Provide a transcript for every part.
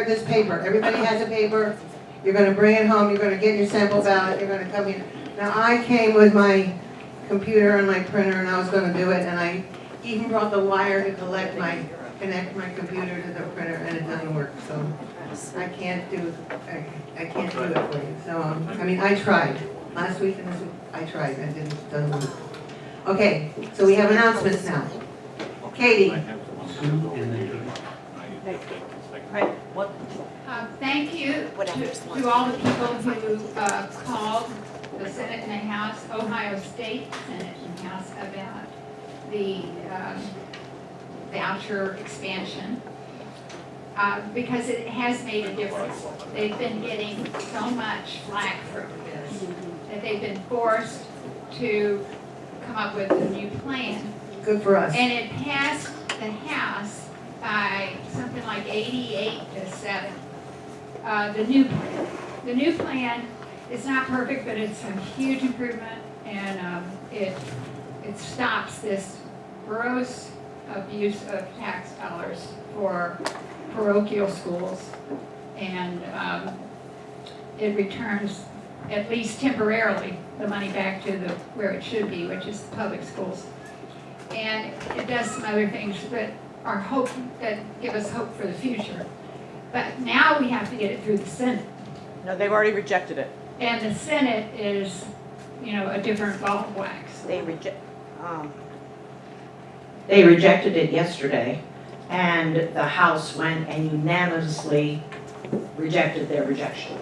this paper. Everybody has a paper. You're going to bring it home. You're going to get your sample ballot. You're going to come in. Now, I came with my computer and my printer, and I was going to do it, and I even brought the wire to connect my computer to the printer, and it doesn't work. So I can't do it for you. So I mean, I tried last week and this week. I tried, and it doesn't work. Okay, so we have announcements now. Katie. Thank you to all the people who called the Senate and the House, Ohio State Senate and House, about the voucher expansion, because it has made a difference. They've been getting so much flack for this that they've been forced to come up with a new plan. Good for us. And it passed the House by something like 88-7. The new plan is not perfect, but it's a huge improvement, and it stops this gross abuse of tax dollars for parochial schools, and it returns, at least temporarily, the money back to where it should be, which is the public schools. And it does some other things that give us hope for the future. But now we have to get it through the Senate. No, they've already rejected it. And the Senate is, a different ball of wax. They rejected it yesterday, and the House went and unanimously rejected their rejection.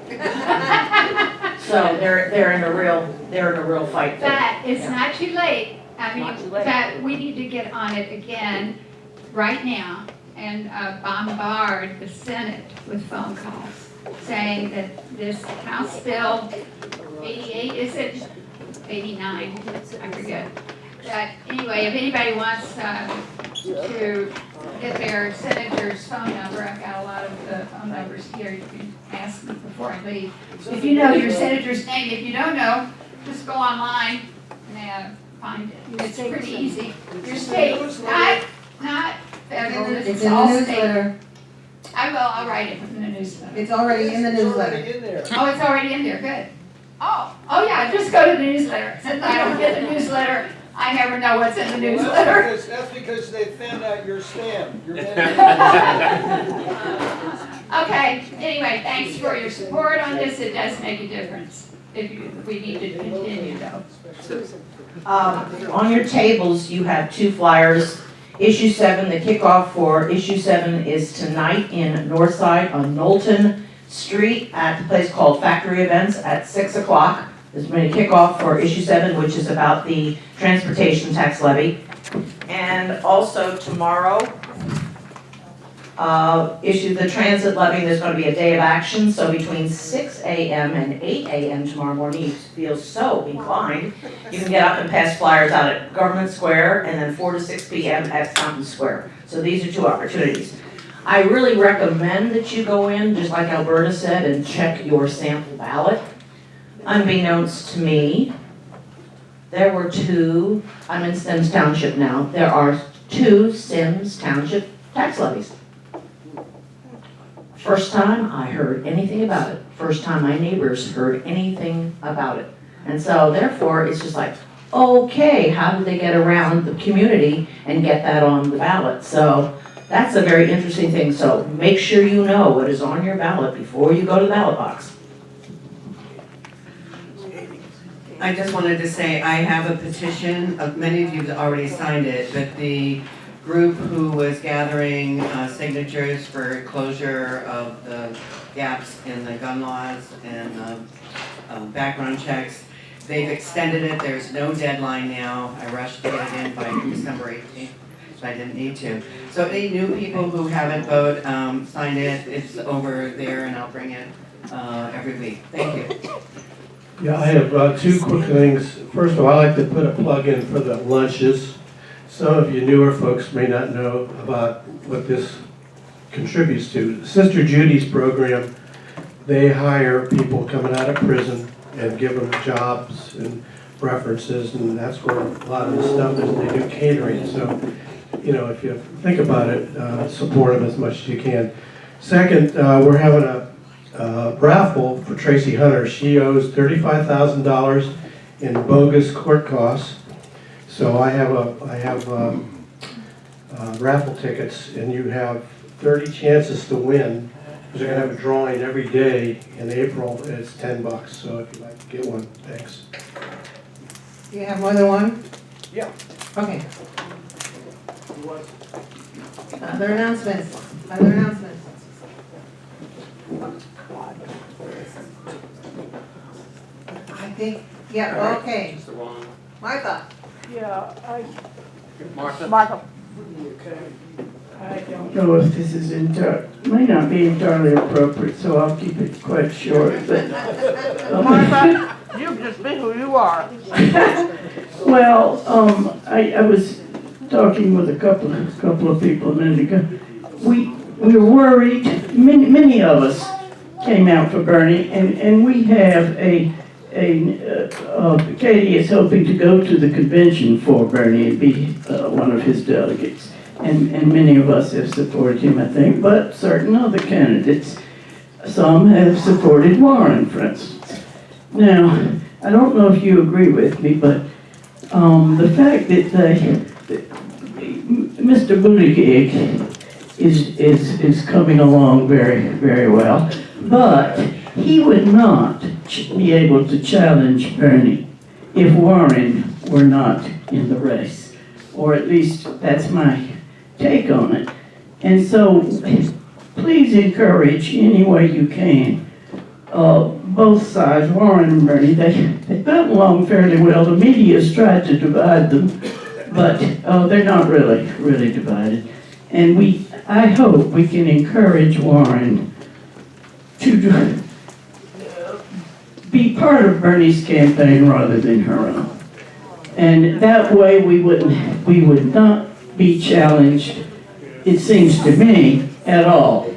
So they're in a real fight there. But it's not too late. I mean, Not too late. but we need to get on it again right now and bombard the Senate with phone calls saying that this House Bill 88, is it 89? I forget. That anyway, if anybody wants to get their senator's phone number, I've got a lot of the phone numbers here. You can ask me before I leave. If you know your senator's name, if you don't know, just go online and find it. It's pretty easy. Your state, not federal, It's it's in the all state. newsletter. I'll write it in the newsletter. It's already in the newsletter. Oh, it's already in there, good. Oh yeah, just go to the newsletter. Since I don't get the newsletter, I never know what's in the newsletter. That's because they found out your spam. Okay, anyway, thanks for your support on this. It does make a difference. We need to continue though. On your tables, you have two flyers. Issue 7, the kickoff for Issue 7 is tonight in Northside on Knowlton Street at the place called Factory Events at 6 o'clock. There's been a kickoff for Issue 7, which is about the transportation tax levy. And also tomorrow, the transit levy, there's going to be a day of action. So between 6 a.m. and 8 a.m. tomorrow morning, you feel so inclined, you can get up and pass flyers out at Government Square, and then 4 to 6 p.m. at Fountain Square. So these are two opportunities. I really recommend that you go in, just like Alberta said, and check your sample ballot. Unbeknownst to me, there were two, I'm in Sims Township now, there are two Sims Township tax levies. First time I heard anything about it. First time my neighbors heard anything about it. And so therefore, it's just like, okay, how do they get around the community and get that on the ballot? So that's a very interesting thing. So make sure you know what is on your ballot before you go to the ballot box. I just wanted to say I have a petition, many of you have already signed it, but the group who was gathering signatures for closure of the gaps in the gun laws and background checks, they've extended it. There's no deadline now. I rushed to get it in by December 18th, so I didn't need to. So any new people who haven't voted, signed it, it's over there, and I'll bring it every week. Thank you. Yeah, I have two quick things. First of all, I like to put a plug in for the lunches. Some of you newer folks may not know about what this contributes to. Sister Judy's program, they hire people coming out of prison and give them jobs and references, and that's where a lot of the stuff is. They do catering. So, if you think about it, support them as much as you can. Second, we're having a raffle for Tracy Hunter. She owes $35,000 in bogus court costs. So I have raffle tickets, and you have 30 chances to win. Because they're gonna have a drawing every day in April, and it's $10. So if you'd like to get one, thanks. Do you have more than one? Yeah. Okay. Other announcements, other announcements. I think, yeah, okay. Martha, Yeah, Martha? Martha. I don't know if this is may not be entirely appropriate, so I'll keep it quite short, but. Martha, you just be who you are. Well, I was talking with a couple of people a minute ago. We were worried, many of us came out for Bernie, and we have Katie is hoping to go to the convention for Bernie and be one of his delegates. And many of us have supported him, I think, but certain other candidates, some have supported Warren, for instance. Now, I don't know if you agree with me, but the fact that Mr. Buttigieg is coming along very, very well, but he would not be able to challenge Bernie if Warren were not in the race, or at least that's my take on it. And so please encourage any way you can both sides, Warren and Bernie. They've gotten along fairly well. The media's tried to divide them, but they're not really divided. And I hope we can encourage Warren to be part of Bernie's campaign rather than her own. And that way we would not be challenged, it seems to me, at all.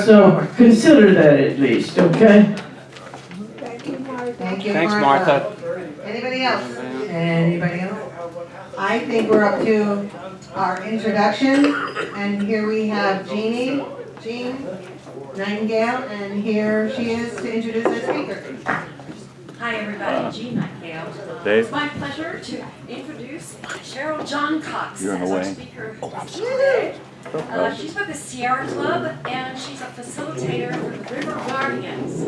So consider that at least, okay? thank you, Thanks, Martha. Anybody else? Anybody else? I think we're up to our introduction, and here we have Jean Nightingale, and here she is to introduce our speaker. Hi, everybody. Jean Nightingale. It's my pleasure to introduce Cheryl Johncox as our speaker today. She's with the Sierra Club, and she's a facilitator for the River Guardians.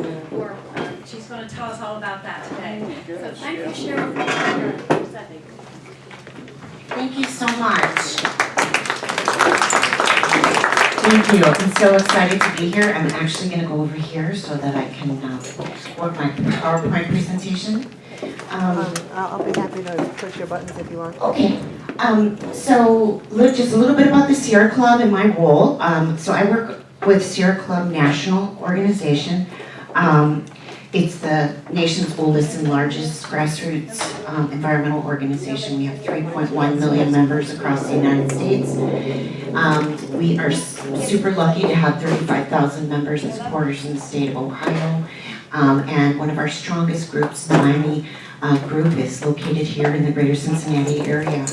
She's going to tell us all about that today. So thank you, Cheryl, for presenting. Thank you so much. Thank you. I'm so excited to be here. I'm actually going to go over here so that I can work my PowerPoint presentation. I'll be happy to push your buttons if you want. Okay. So just a little bit about the Sierra Club and my role. So I work with Sierra Club National Organization. It's the nation's oldest and largest grassroots environmental organization. We have 3.1 million members across the United States. We are super lucky to have 35,000 members and supporters in the state of Ohio. And one of our strongest groups, the Miami group, is located here in the Greater Cincinnati area.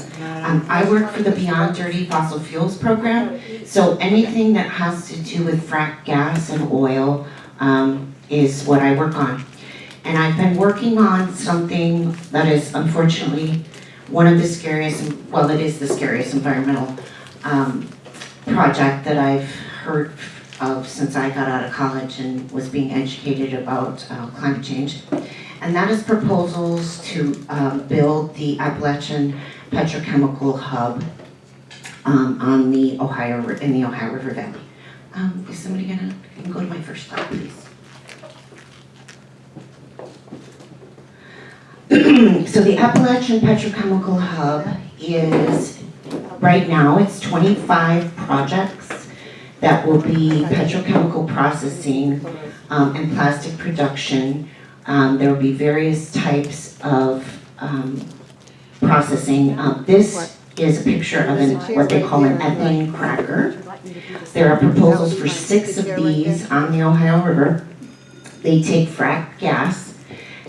I work for the Beyond Dirty Fossil Fuels program. So anything that has to do with frack gas and oil is what I work on. And I've been working on something that is unfortunately one of the scariest, well, it is the scariest environmental project that I've heard of since I got out of college and was being educated about climate change. And that is proposals to build the Appalachian Petrochemical hub in the Ohio River Valley. Is somebody can go to my first slide, please? So the Appalachian Petrochemical Hub is, right now, it's 25 projects that will be petrochemical processing and plastic production. There will be various types of processing. This is a picture of what they call an ethane cracker. There are proposals for 6 of these on the Ohio River. They take frack gas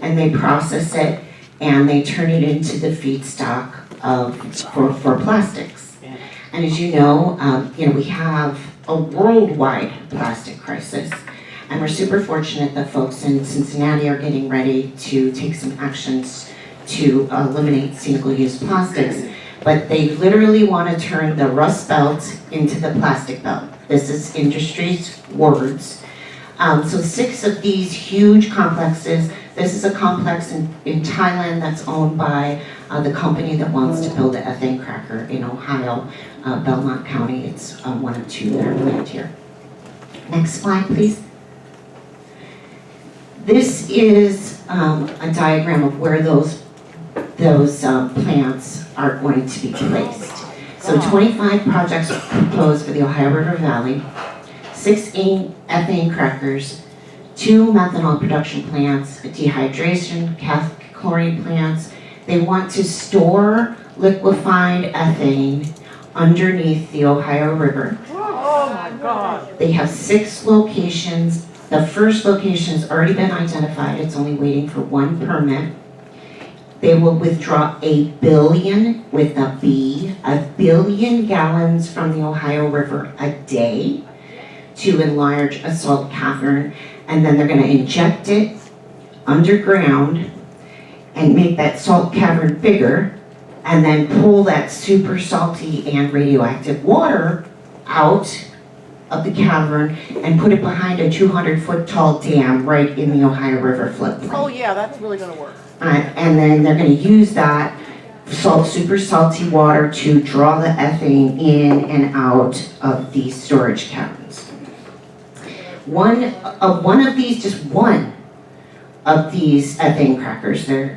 and they process it and they turn it into the feedstock for plastics. And as you know, we have a worldwide plastic crisis. And we're super fortunate that folks in Cincinnati are getting ready to take some actions to eliminate single-use plastics. But they literally want to turn the Rust Belt into the plastic belt. This is industry's words. So 6 of these huge complexes. This is a complex in Thailand that's owned by the company that wants to build an ethane cracker in Ohio, Belmont County. It's one of 2 that are planned here. Next slide, please. This is a diagram of where those plants are going to be placed. So 25 projects are proposed for the Ohio River Valley, 6 ethane crackers, 2 methanol production plants, a dehydration, chlorine plants. They want to store liquefied ethane underneath the Ohio River. Oh my God. They have 6 locations. The first location has already been identified. It's only waiting for 1 permit. They will withdraw 1 billion, with a B, 1 billion gallons from the Ohio River a day to enlarge a salt cavern. And then they're going to inject it underground and make that salt cavern bigger, and then pull that super salty and radioactive water out of the cavern and put it behind a 200-foot tall dam right in the Ohio River floodplain. Oh yeah, that's really gonna work. And then they're going to use that super salty water to draw the ethane in and out of these storage caverns. One of these ethane crackers, they're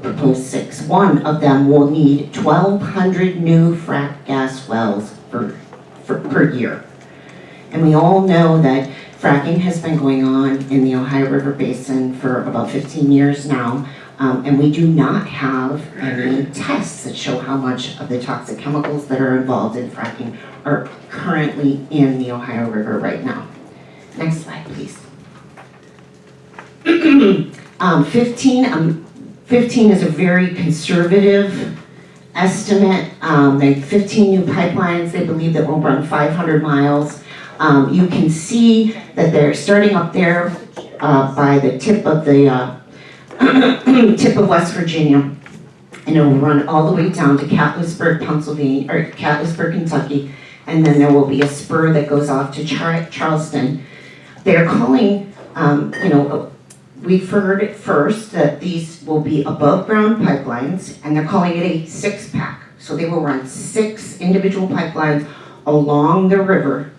proposed 6. One of them will need 1,200 new frac gas wells per year. And we all know that fracking has been going on in the Ohio River Basin for about 15 years now, and we do not have any tests that show how much of the toxic chemicals that are involved in fracking are currently in the Ohio River right now. Next slide, please. 15 is a very conservative estimate. They have 15 new pipelines. They believe that will run 500 miles. You can see that they're starting up there by the tip of tip of West Virginia, and it will run all the way down to Catlettsburg, Kentucky, and then there will be a spur that goes off to Charleston. They're calling, we've heard at first that these will be above ground pipelines, and they're calling it a 6-pack. So they will run 6 individual pipelines along the river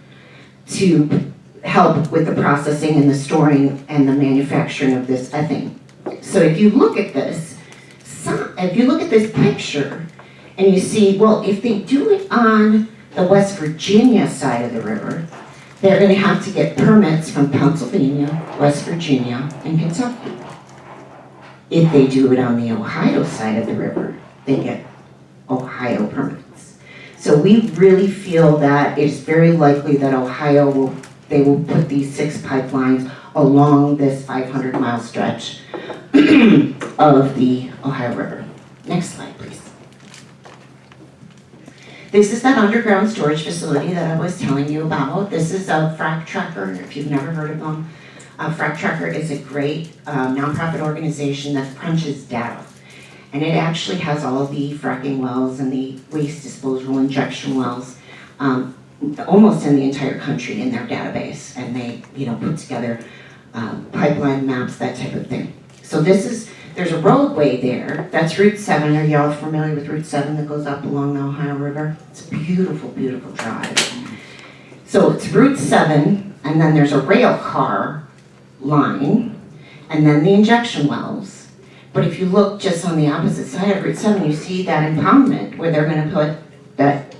to help with the processing and the storing and the manufacturing of this ethane. So if you look at this, picture, and you see, well, if they do it on the West Virginia side of the river, they're going to have to get permits from Pennsylvania, West Virginia, and Kentucky. If they do it on the Ohio side of the river, they get Ohio permits. So we really feel that it's very likely that Ohio will put these 6 pipelines along this 500-mile stretch of the Ohio River. Next slide, please. This is that underground storage facility that I was telling you about. This is a Frac Tracker, if you've never heard of them. Frac Tracker is a great nonprofit organization that crunches data. And it actually has all the fracking wells and the waste disposal injection wells almost in the entire country in their database. And they put together pipeline maps, that type of thing. So there's a roadway there. That's Route 7. Are y'all familiar with Route 7 that goes up along the Ohio River? It's a beautiful, beautiful drive. So it's Route 7, and then there's a rail car line, and then the injection wells. But if you look just on the opposite side of Route 7, you see that impoundment where they're going to put that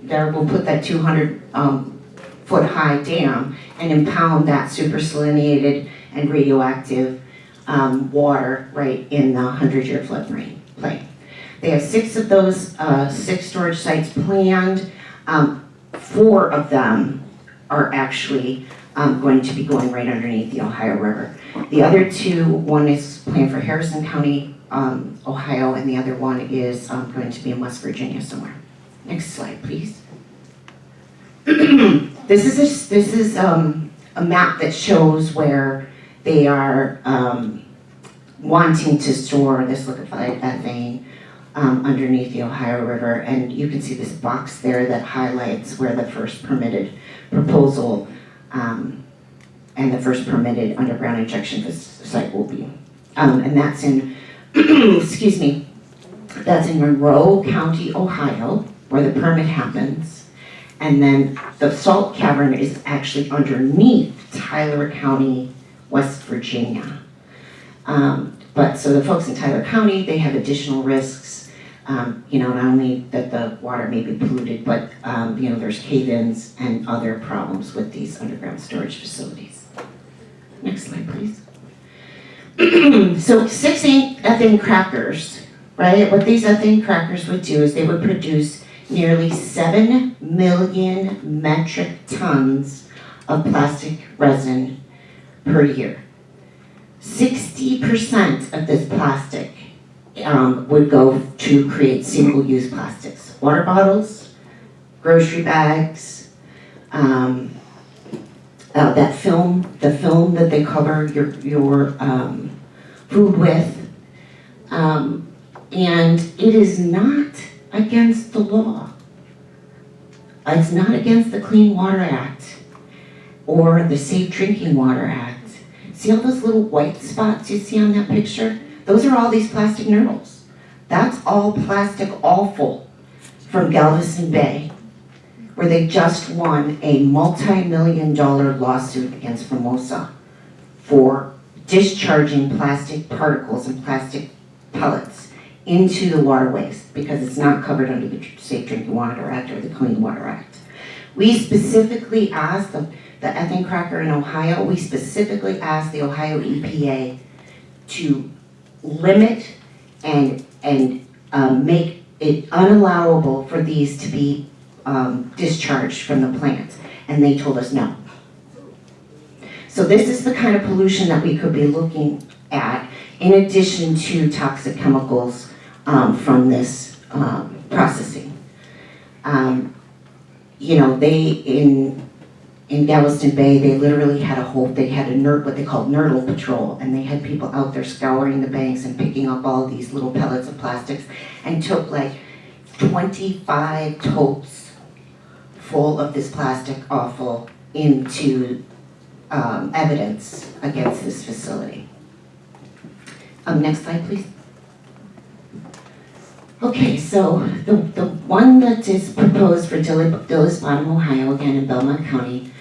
200-foot high dam and impound that super salinated and radioactive water right in the 100-year floodplain. They have 6 of those 6 storage sites planned. 4 of them are actually going to be going right underneath the Ohio River. The other 2, one is planned for Harrison County, Ohio, and the other one is going to be in West Virginia somewhere. Next slide, please. This is a map that shows where they are wanting to store this liquefied ethane underneath the Ohio River, and you can see this box there that highlights where the first permitted proposal and the first permitted underground injection site will be. And that's in, excuse me, that's in Monroe County, Ohio, where the permit happens. And then the salt cavern is actually underneath Tyler County, West Virginia. But so the folks in Tyler County, they have additional risks. Not only that the water may be polluted, but there's cave-ins and other problems with these underground storage facilities. Next slide, please. So 6 ethane crackers, right? What these ethane crackers would do is they would produce nearly 7 million metric tons of plastic resin per year. 60% of this plastic would go to create single-use plastics. Water bottles, grocery bags, that film, the film that they cover your food with. And it is not against the law. It's not against the Clean Water Act or the Safe Drinking Water Act. See all those little white spots you see on that picture? Those are all these plastic noodles. That's all plastic offal from Galveston Bay, where they just won a multi-million-dollar lawsuit against Formosa for discharging plastic particles and plastic pellets into the waterways because it's not covered under the Safe Drinking Water Act or the Clean Water Act. We specifically asked the ethane cracker in Ohio, we specifically asked the Ohio EPA to limit and make it unallowable for these to be discharged from the plant, and they told us no. So this is the kind of pollution that we could be looking at, in addition to toxic chemicals from this processing. In Galveston Bay, they literally had what they called nurdle patrol, and they had people out there scouring the banks and picking up all these little pellets of plastics, and took like 25 totes full of this plastic offal into evidence against this facility. Next slide, please. Okay, so the one that is proposed for Dillis Bottom, Ohio, again in Belmont County.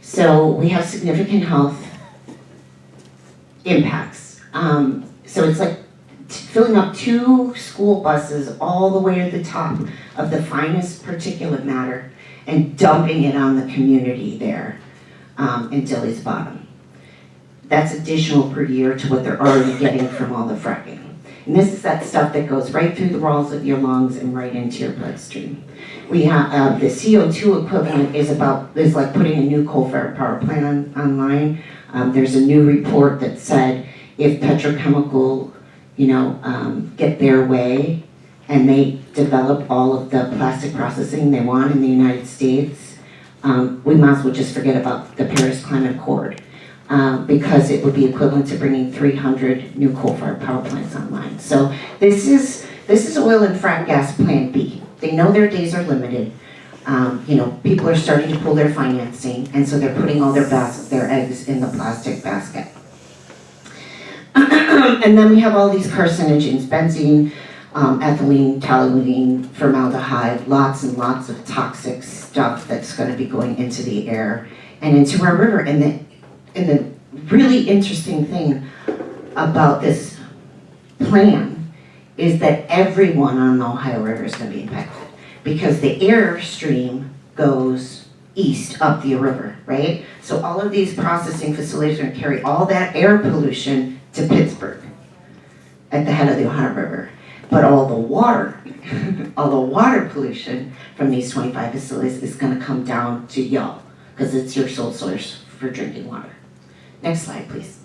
So we have significant health impacts. So it's like filling up 2 school buses all the way to the top of the finest particulate matter and dumping it on the community there in Dillis Bottom. That's additional per year to what they're already getting from all the fracking. And this is that stuff that goes right through the walls of your lungs and right into your bloodstream. We have the CO2 equivalent is like putting a new coal-fired power plant online. There's a new report that said if Petrochemical, get their way and they develop all of the plastic processing they want in the United States, we might as well just forget about the Paris Climate Accord. Because it would be equivalent to bringing 300 new coal-fired power plants online. So this is oil and frack gas plan B. They know their days are limited. People are starting to pull their financing, and so they're putting all their eggs in the plastic basket. And then we have all these carcinogens: benzene, ethylene, toluene, formaldehyde, lots and lots of toxic stuff that's going to be going into the air and into our river. And the really interesting thing about this plan is that everyone on the Ohio River is going to be impacted because the air stream goes east up the river, right? So all of these processing facilities are going to carry all that air pollution to Pittsburgh at the head of the Ohio River. But all the water pollution from these 25 facilities is going to come down to y'all because it's your sole source for drinking water. Next slide, please.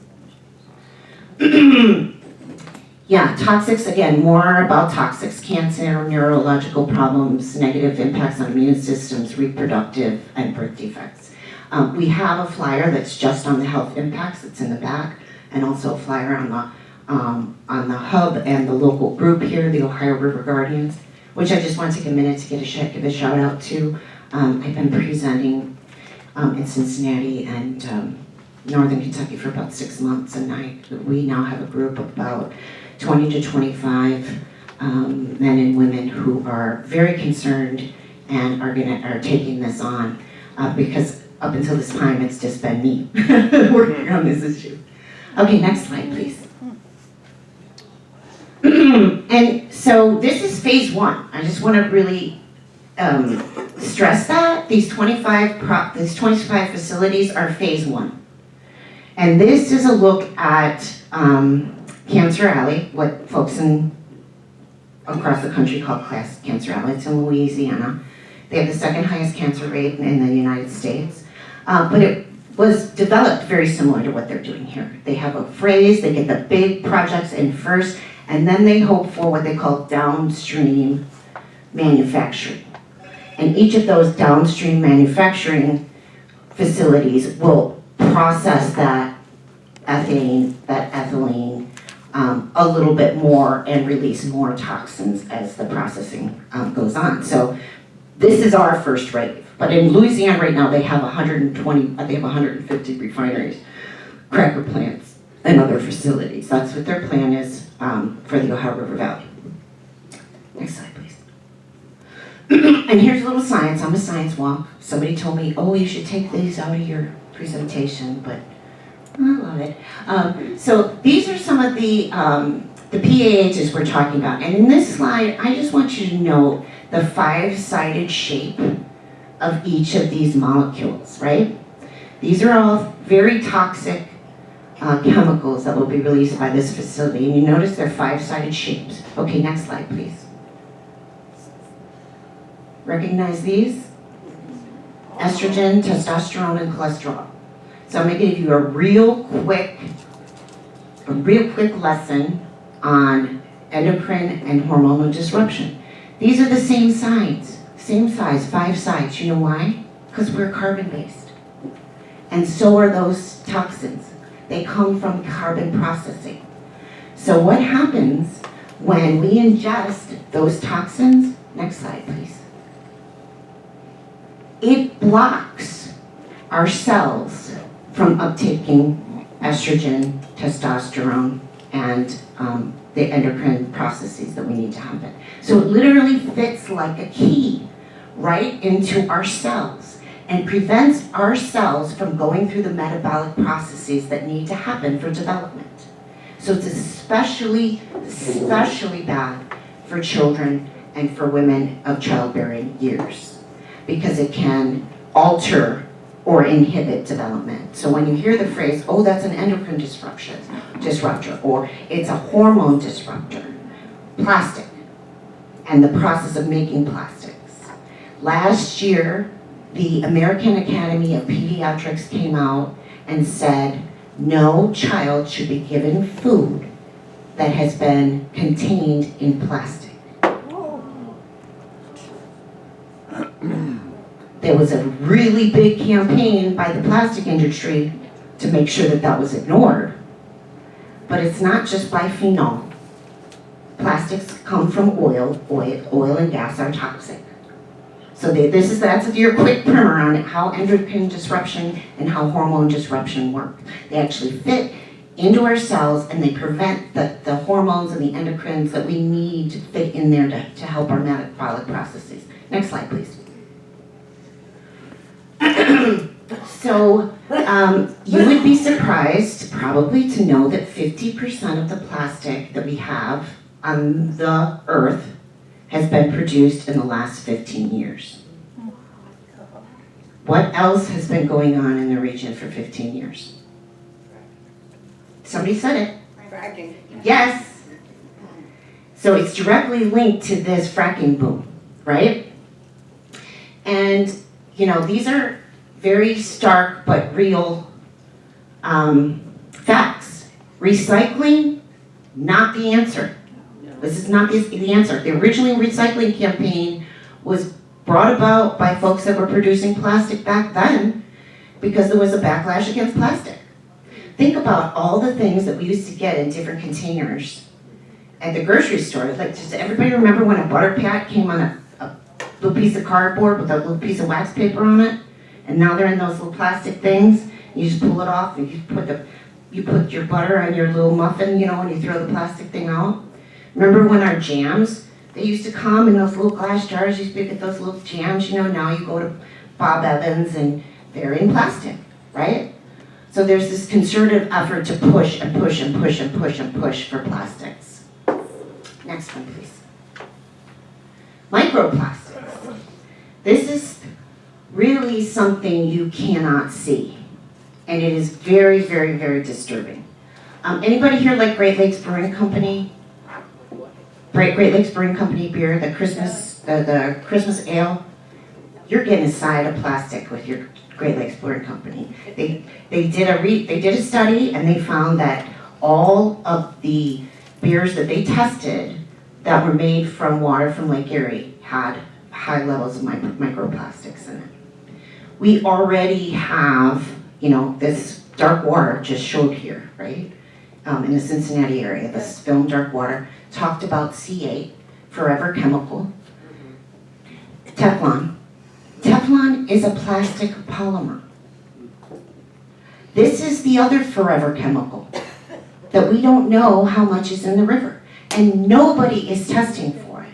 Yeah, toxics, again, more about toxics, cancer, neurological problems, negative impacts on immune systems, reproductive, and birth defects. We have a flyer that's just on the health impacts, it's in the back, and also a flyer on the hub and the local group here, the Ohio River Guardians, which I just want to take a minute to give a shout out to. I've been presenting in Cincinnati and Northern Kentucky for about 6 months, and we now have a group of about 20 to 25 men and women who are very concerned and are taking this on because up until this time it's just been me working on this issue. Okay, next slide, please. And so this is phase one. I just want to really stress that these 25 facilities are phase one. And this is a look at Cancer Alley, what folks across the country call Cancer Alley. It's in Louisiana. They have the second highest cancer rate in the United States. But it was developed very similar to what they're doing here. They have a phrase, they get the big projects in first, and then they hope for what they call downstream manufacturing. And each of those downstream manufacturing facilities will process that ethane, that ethylene, a little bit more and release more toxins as the processing goes on. So this is our first rave. But in Louisiana right now, they have 150 refineries, cracker plants, and other facilities. That's what their plan is for the Ohio River Valley. Next slide, please. And here's a little science. I'm a science wonk. Somebody told me, oh, you should take these out of your presentation, but I love it. So these are some of the PAHs we're talking about. And in this slide, I just want you to note the five-sided shape of each of these molecules, right? These are all very toxic chemicals that will be released by this facility. And you notice they're five-sided shapes. Okay, next slide, please. Recognize these? Estrogen, testosterone, and cholesterol. So I'm going to give you a real quick lesson on endocrine and hormonal disruption. These are the same size, 5 sides. You know why? Because we're carbon-based. And so are those toxins. They come from carbon processing. So what happens when we ingest those toxins? Next slide, please. It blocks our cells from uptaking estrogen, testosterone, and the endocrine processes that we need to happen. So it literally fits like a key right into our cells and prevents our cells from going through the metabolic processes that need to happen for development. So it's especially bad for children and for women of childbearing years because it can alter or inhibit development. So when you hear the phrase, oh, that's an endocrine disruptor, or it's a hormone disruptor, plastic, and the process of making plastics. Last year, the American Academy of Pediatrics came out and said, no child should be given food that has been contained in plastic. There was a really big campaign by the plastic industry to make sure that that was ignored. But it's not just bisphenol. Plastics come from oil and gas are toxic. So that's your quick primer on how endocrine disruption and how hormone disruption work. They actually fit into our cells and they prevent the hormones and the endocrines that we need to fit in there to help our metabolic processes. Next slide, please. So you would be surprised probably to know that 50% of the plastic that we have on the earth has been produced in the last 15 years. What else has been going on in the region for 15 years? Somebody said it. Fracking. Yes. So it's directly linked to this fracking boom, right? And, you know, these are very stark but real facts. Recycling not the answer. This is not the answer. The original recycling campaign was brought about by folks that were producing plastic back then because there was a backlash against plastic. Think about all the things that we used to get in different containers at the grocery store. Like, does everybody remember when a butter pat came on a little piece of cardboard with a little piece of wax paper on it? And now they're in those little plastic things. You just pull it off and you put your butter on your little muffin, you know, when you throw the plastic thing out. Remember when our jams, they used to come in those little glass jars, you used to get those little jams, you know, now you go to Bob Evans and they're in plastic, right? So there's this concerted effort to push and push and push and push and push for plastics. Next one, please. Microplastics. This is really something you cannot see. And it is very, very, very disturbing. Anybody here like Great Lakes Brewing Company? Great Lakes Brewing Company beer, the Christmas ale? You're getting a side of plastic with your Great Lakes Brewing Company. They did a study and they found that all of the beers that they tested that were made from water from Lake Erie had high levels of microplastics in it. We already have, you know, this dark water just showed here, right? In the Cincinnati area, this film dark water talked about C8, Forever Chemical, Teflon. Teflon is a plastic polymer. This is the other Forever Chemical that we don't know how much is in the river, and nobody is testing for it.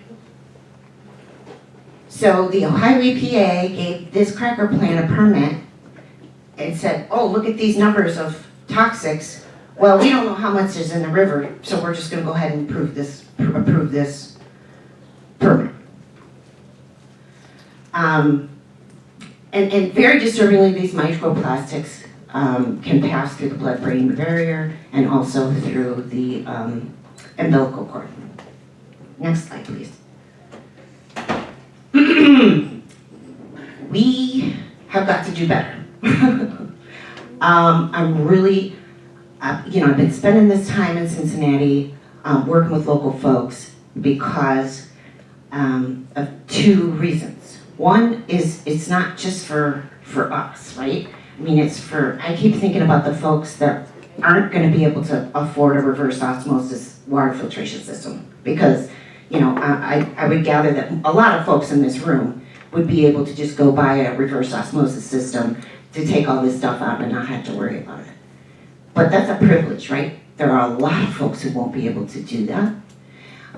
So the Ohio EPA gave this cracker plant a permit and said, oh, look at these numbers of toxics. Well, we don't know how much is in the river, so we're just going to go ahead and approve this permit. And very disturbingly, these microplastics can pass through the blood-brain barrier and also through the umbilical cord. Next slide, please. We have got to do better. I'm really, I've been spending this time in Cincinnati working with local folks because of two reasons. One is it's not just for us, right? I mean, I keep thinking about the folks that aren't going to be able to afford a reverse osmosis water filtration system because, I would gather that a lot of folks in this room would be able to just go buy a reverse osmosis system to take all this stuff out and not have to worry about it. But that's a privilege, right? There are a lot of folks who won't be able to do that.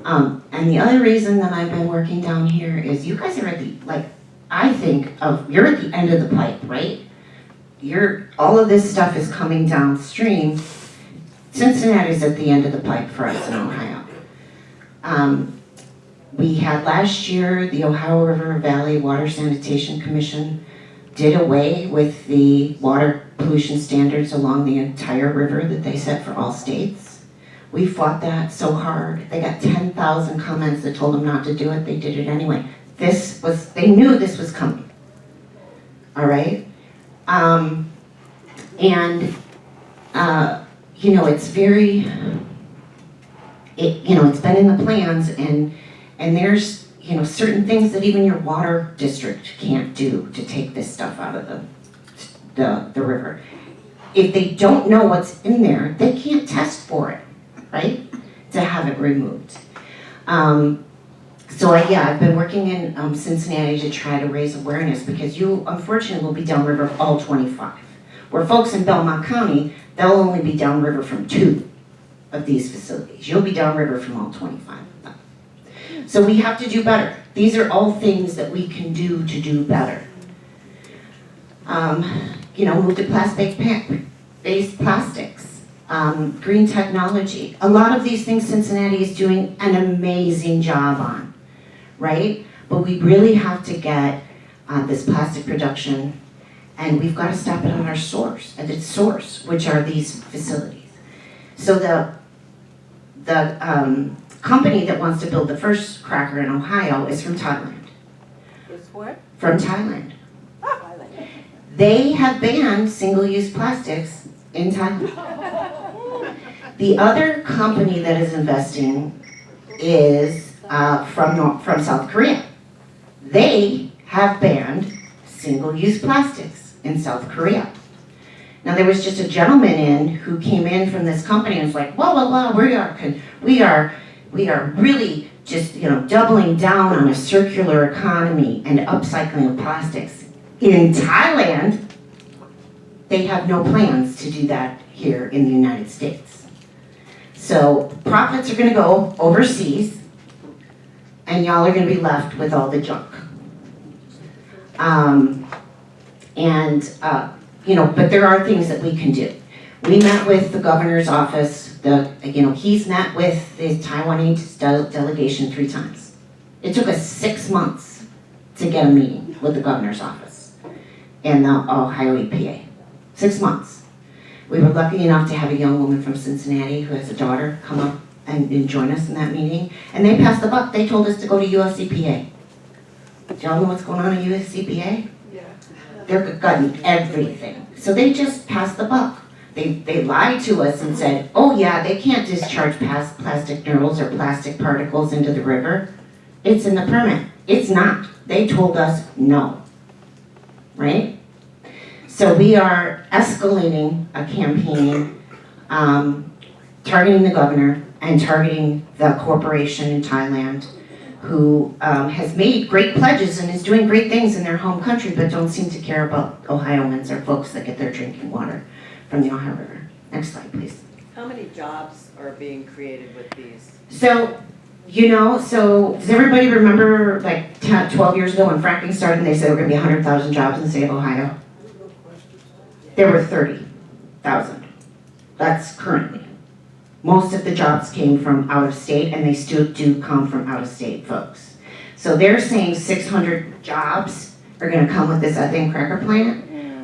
And the other reason that I've been working down here is you guys are at the, you're at the end of the pipe, right? All of this stuff is coming downstream. Cincinnati's at the end of the pipe for us in Ohio. We had last year, the Ohio River Valley Water Sanitation Commission did away with the water pollution standards along the entire river that they set for all states. We fought that so hard. They got 10,000 comments that told them not to do it. They did it anyway. They knew this was coming. All right? It's been in the plans and there's, certain things that even your water district can't do to take this stuff out of the river. If they don't know what's in there, they can't test for it, right? To have it removed. I've been working in Cincinnati to try to raise awareness because you, unfortunately, will be downriver of all 25. Where folks in Belmont County, they'll only be downriver from 2 of these facilities. You'll be downriver from all 25 of them. So we have to do better. These are all things that we can do to do better. Move to plastic-based plastics, green technology. A lot of these things Cincinnati is doing an amazing job on, right? But we really have to get this plastic production, and we've got to stop it at its source, which are these facilities. So the company that wants to build the first cracker in Ohio is from Thailand. Is what? From Thailand. They have banned single-use plastics in Thailand. The other company that is investing is from South Korea. They have banned single-use plastics in South Korea. Now, there was just a gentleman who came in from this company and was like, well, we are really just, doubling down on a circular economy and upcycling of plastics. In Thailand, they have no plans to do that here in the United States. So profits are gonna go overseas, and y'all are gonna be left with all the junk. But there are things that we can do. We met with the governor's office. He's met with the Taiwanese delegation 3 times. It took us 6 months to get a meeting with the governor's office and the Ohio EPA. 6 months. We were lucky enough to have a young woman from Cincinnati who has a daughter come up and join us in that meeting. And they passed the buck. They told us to go to US EPA. Do y'all know what's going on in US EPA? Yeah. They're gutting everything. So they just passed the buck. They lied to us and said, oh yeah, they can't discharge plastic noodles or plastic particles into the river. It's in the permit. It's not. They told us no. Right? So we are escalating a campaign targeting the governor and targeting the corporation in Thailand who has made great pledges and is doing great things in their home country, but don't seem to care about Ohioans or folks that get their drinking water from the Ohio River. Next slide, please. How many jobs are being created with these? So does everybody remember like 12 years ago when fracking started and they said there were going to be 100,000 jobs in the state of Ohio? There were 30,000. That's currently. Most of the jobs came from out of state, and they still do come from out of state folks. So they're saying 600 jobs are going to come with this ethane cracker plant.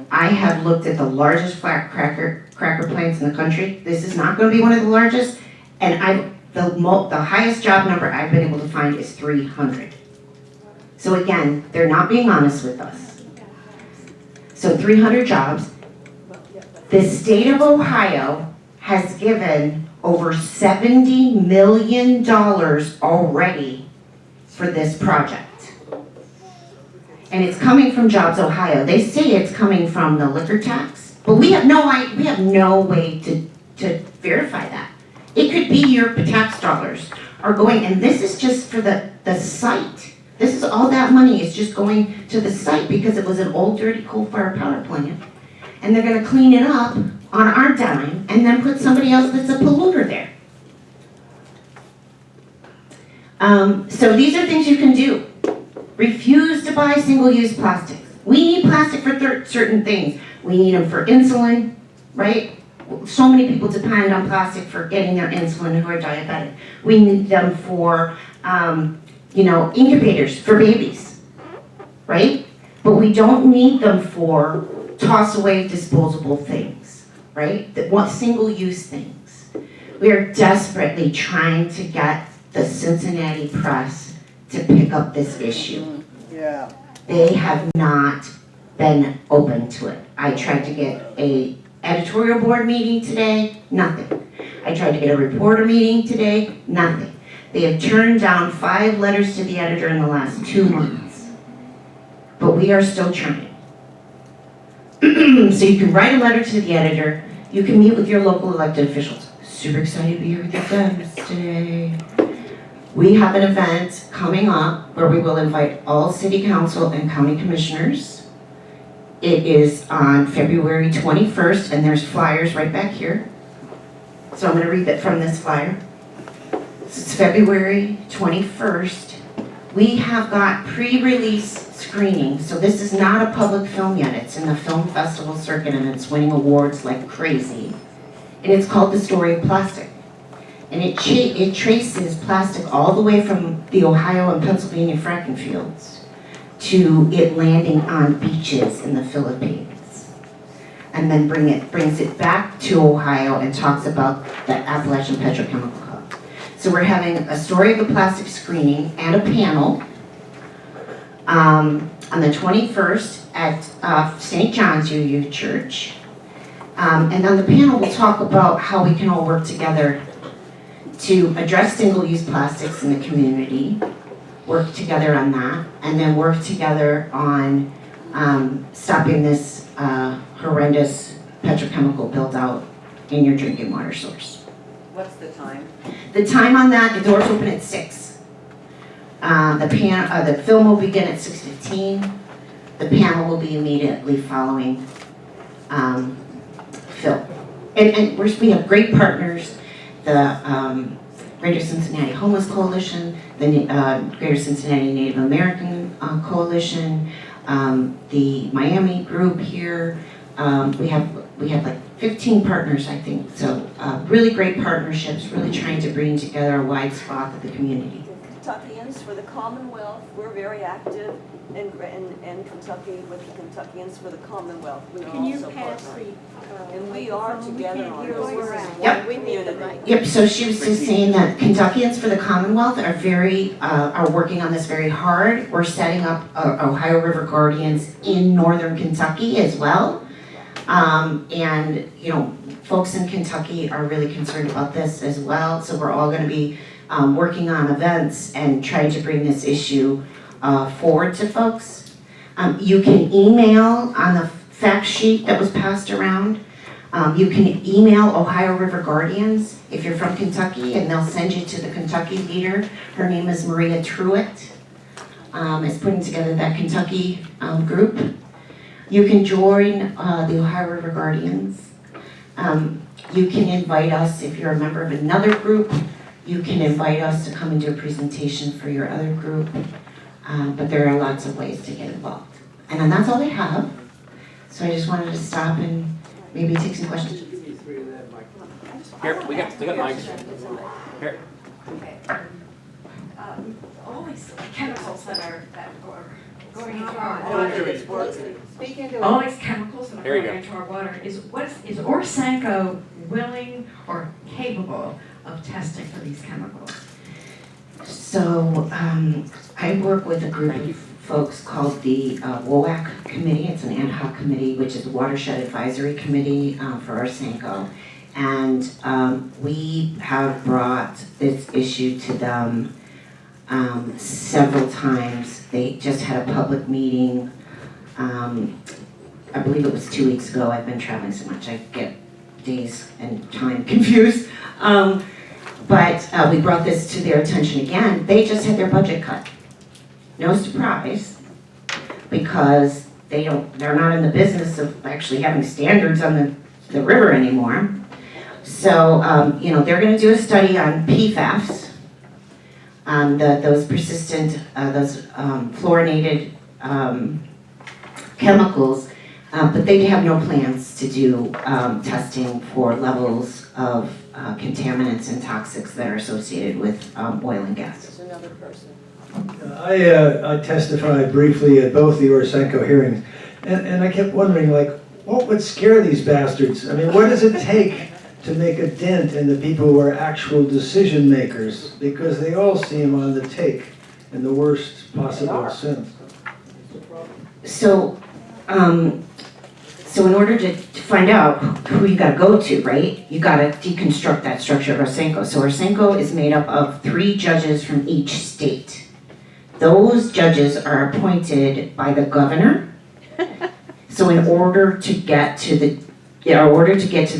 I have looked at the largest flat cracker plants in the country. This is not going to be one of the largest, and the highest job number I've been able to find is 300. So again, they're not being honest with us. So 300 jobs. The state of Ohio has given over $70 million already for this project. And it's coming from Jobs Ohio. They say it's coming from the liquor tax, but we have no way to verify that. It could be your tax dollars are going, and this is just for the site. This is all that money is just going to the site because it was an old dirty coal-fired power plant. And they're going to clean it up on our dime and then put somebody else that's a polluter there. So these are things you can do. Refuse to buy single-use plastics. We need plastic for certain things. We need them for insulin, right? So many people depend on plastic for getting their insulin who are diabetic. We need them for, incubators for babies, right? But we don't need them for toss away disposable things, right? Single-use things. We are desperately trying to get the Cincinnati press to pick up this issue. Yeah. They have not been open to it. I tried to get a editorial board meeting today, nothing. I tried to get a reporter meeting today, nothing. They have turned down 5 letters to the editor in the last 2 months. But we are still trying. So you can write a letter to the editor, you can meet with your local elected officials. Super excited to be here with your friends today. We have an event coming up where we will invite all city council and county commissioners. It is on February 21st, and there's flyers right back here. So I'm going to read that from this flyer. It's February 21st. We have got pre-release screening, so this is not a public film yet. It's in the film festival circuit, and it's winning awards like crazy. And it's called The Story of Plastic. And it traces plastic all the way from the Ohio and Pennsylvania fracking fields to it landing on beaches in the Philippines. And then brings it back to Ohio and talks about the Appalachian Petrochemical Hub. So we're having a story of the plastic screening and a panel on the 21st at St. John's UU Church. And on the panel, we'll talk about how we can all work together to address single-use plastics in the community, work together on that, and then work together on stopping this horrendous petrochemical build-out in your drinking water source. What's the time? The time on that, the doors open at 6. The film will begin at 6:15. The panel will be immediately following film. And we have great partners, the Greater Cincinnati Homeless Coalition, the Greater Cincinnati Native American Coalition, the Miami group here. We have like 15 partners, I think. So really great partnerships, really trying to bring together a wide swath of the community. Kentuckians for the Commonwealth, we're very active in Kentucky with the Kentuckians for the Commonwealth. We are also partnering. And we are together on this. This is one community. Yep, so she was just saying that Kentuckians for the Commonwealth are working on this very hard. We're setting up Ohio River Guardians in northern Kentucky as well. And, you know, folks in Kentucky are really concerned about this as well. So we're all gonna be working on events and trying to bring this issue forward to folks. You can email on the fact sheet that was passed around. You can email Ohio River Guardians if you're from Kentucky, and they'll send you to the Kentucky leader. Her name is Maria Truitt. Is putting together that Kentucky group. You can join the Ohio River Guardians. You can invite us if you're a member of another group. You can invite us to come and do a presentation for your other group. But there are lots of ways to get involved. And then that's all I have. So I just wanted to stop and maybe take some questions. Here, we got mics. Here. Okay. All these chemicals that are going into our water. Speak into All it. these chemicals that are There you going into our water is Orsenco willing or capable of testing for these chemicals? So I work with a group of folks called the WOAC Committee. It's an ad hoc committee, which is a watershed advisory committee for Orsenco. And we have brought this issue to them several times. They just had a public meeting, I believe it was 2 weeks ago. I've been traveling so much, I get days and time confused. But we brought this to their attention again. They just had their budget cut. No surprise, because they're not in the business of actually having standards on the river anymore. So, you know, they're gonna do a study on PFAS, those persistent, fluorinated chemicals, but they have no plans to do testing for levels of contaminants and toxics that are associated with oil and gas. There's another person. I testified briefly at both the Orsenco hearings, and I kept wondering, like, what would scare these bastards? I mean, what does it take to make a dent in the people who are actual decision makers? Because they all seem on the take in the worst possible sense. So, so in order to find out who you gotta go to, right, you gotta deconstruct that structure of Orsenco. So Orsenco is made up of 3 judges from each state. Those judges are appointed by the governor. So in order to get to the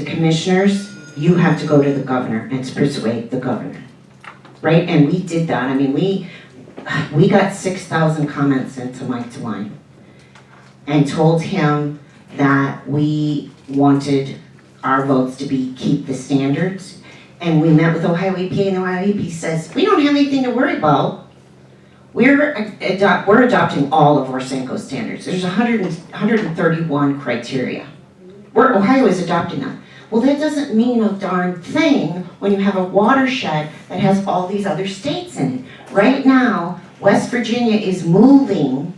commissioners, you have to go to the governor and to persuade the governor, right? And we did that. I mean, we got 6,000 comments into Mike DeWine and told him that we wanted our votes to be keep the standards. And we met with Ohio EPA, and the Ohio EPA says, we don't have anything to worry about. We're adopting all of Orsenco standards. There's 131 criteria. Ohio is adopting them. Well, that doesn't mean a darn thing when you have a watershed that has all these other states in it. Right now, West Virginia is moving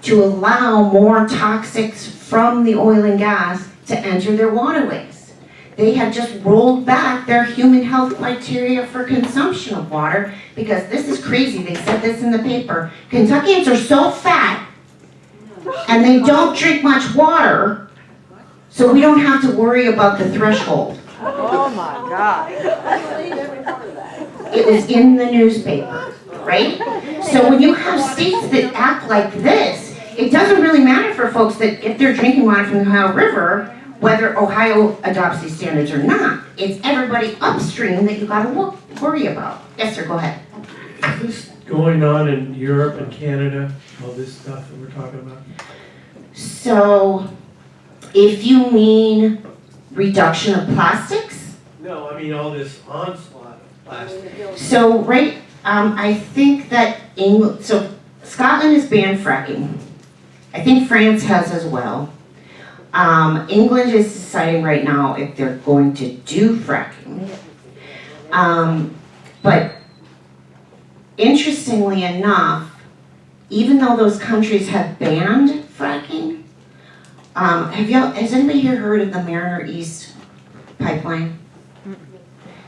to allow more toxics from the oil and gas to enter their waterways. They have just rolled back their human health criteria for consumption of water, because this is crazy. They said this in the paper. Kentuckians are so fat and they don't drink much water, So we don't have to worry about the threshold. Oh my God. I believe every part of that. It was in the newspaper, right? So when you have states that act like this, it doesn't really matter for folks that get their drinking water from the Ohio River, whether Ohio adopts these standards or not. It's everybody upstream that you gotta worry about. Yes, sir, go ahead. Is this going on in Europe and Canada, all this stuff that we're talking about? So, if you mean reduction of plastics, No, I mean all this onslaught of plastic. so I think that so Scotland has banned fracking. I think France has as well. England is deciding right now if they're going to do fracking. But interestingly enough, even though those countries have banned fracking, has anybody here heard of the Mariner East pipeline?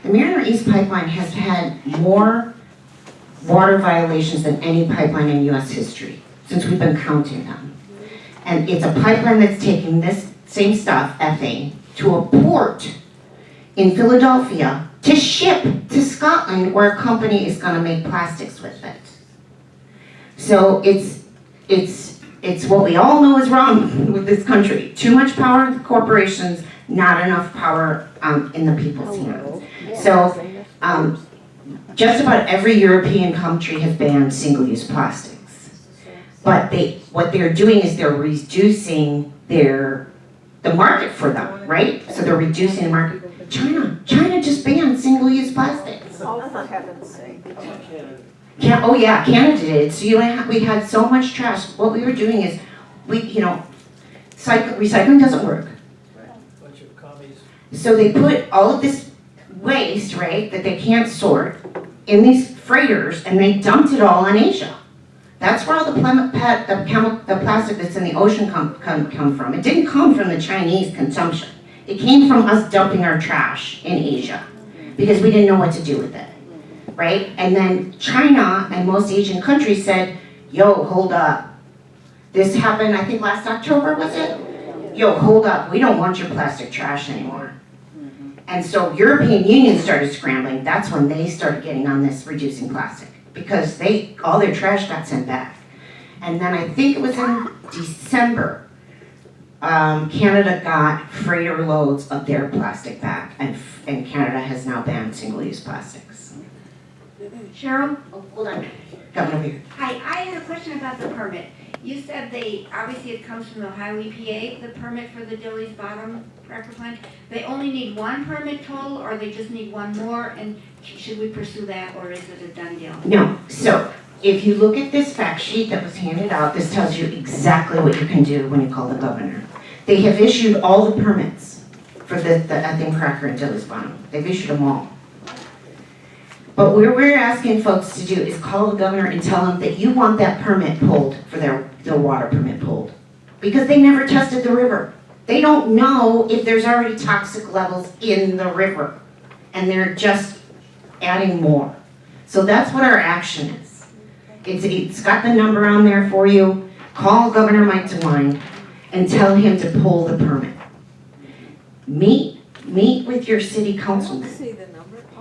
The Mariner East pipeline has had more water violations than any pipeline in US history, since we've been counting them. And it's a pipeline that's taking this same stuff, ethane, to a port in Philadelphia to ship to Scotland, where a company is gonna make plastics with it. So it's what we all know is wrong with this country. Too much power in the corporations, not enough power in the people's hands. So just about every European country has banned single-use plastics. But what they're doing is they're reducing the market for them, right? So they're reducing the market. China just banned single-use plastics. Oh, for heaven's sake. Canada did. So we had so much trash. What we were doing is, recycling doesn't work. Bunch of commies. So they put all of this waste, right, that they can't sort, in these freighters, and they dumped it all on Asia. That's where all the plastic that's in the ocean come from. It didn't come from the Chinese consumption. It came from us dumping our trash in Asia because we didn't know what to do with it, right? And then China and most Asian countries said, yo, hold up. This happened, I think last October, was it? Yo, hold up, we don't want your plastic trash anymore. And so European Union started scrambling. That's when they started getting on this reducing plastic, because all their trash got sent back. And then I think it was in December, Canada got freighter loads of their plastic back, and Canada has now banned single-use plastics. Cheryl? Oh, hold on, coming over here. Hi, I had a question about the permit. You said obviously it comes from the Ohio EPA, the permit for the Dilly's Bottom cracker plant. They only need one permit total, or they just need one more, and should we pursue that, or is it a done deal? No, so if you look at this fact sheet that was handed out, this tells you exactly what you can do when you call the governor. They have issued all the permits for the ethane cracker in Dilly's Bottom. They've issued them all. But what we're asking folks to do is call the governor and tell them that you want that permit pulled, for their water permit pulled. Because they never tested the river. They don't know if there's already toxic levels in the river. And they're just adding more. So that's what our action is. It's got the number on there for you. Call Governor Mike DeWine and tell him to pull the permit. Meet with your city councilman.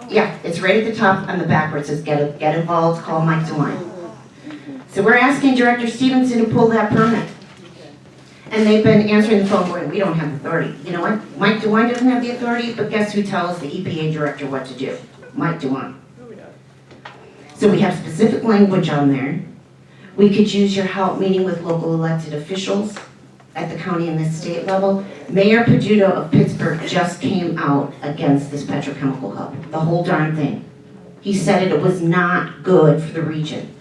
Yeah, it's right at the top on the back where it says get involved, call Mike DeWine. So we're asking Director Stevenson to pull that permit. And they've been answering the phone going, we don't have authority. You know what? Mike DeWine doesn't have the authority, but guess who tells the EPA director what to do? Mike DeWine. So we have specific language on there. We could use your help meeting with local elected officials at the county and the state level. Mayor Peduto of Pittsburgh just came out against this petrochemical hub, the whole darn thing. He said it was not good for the region.